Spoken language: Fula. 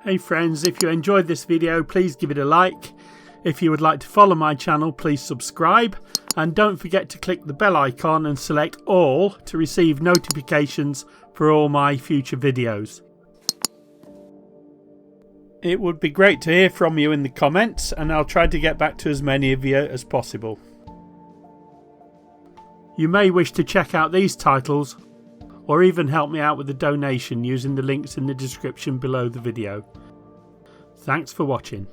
Hey friends, if you enjoyed this video, please give it a like. If you would like to follow my channel, please subscribe. And don't forget to click the bell icon and select all to receive notifications for all my future videos. It would be great to hear from you in the comments, and I'll try to get back to as many of you as possible. You may wish to check out these titles or even help me out with a donation using the links in the description below the video. Thanks for watching.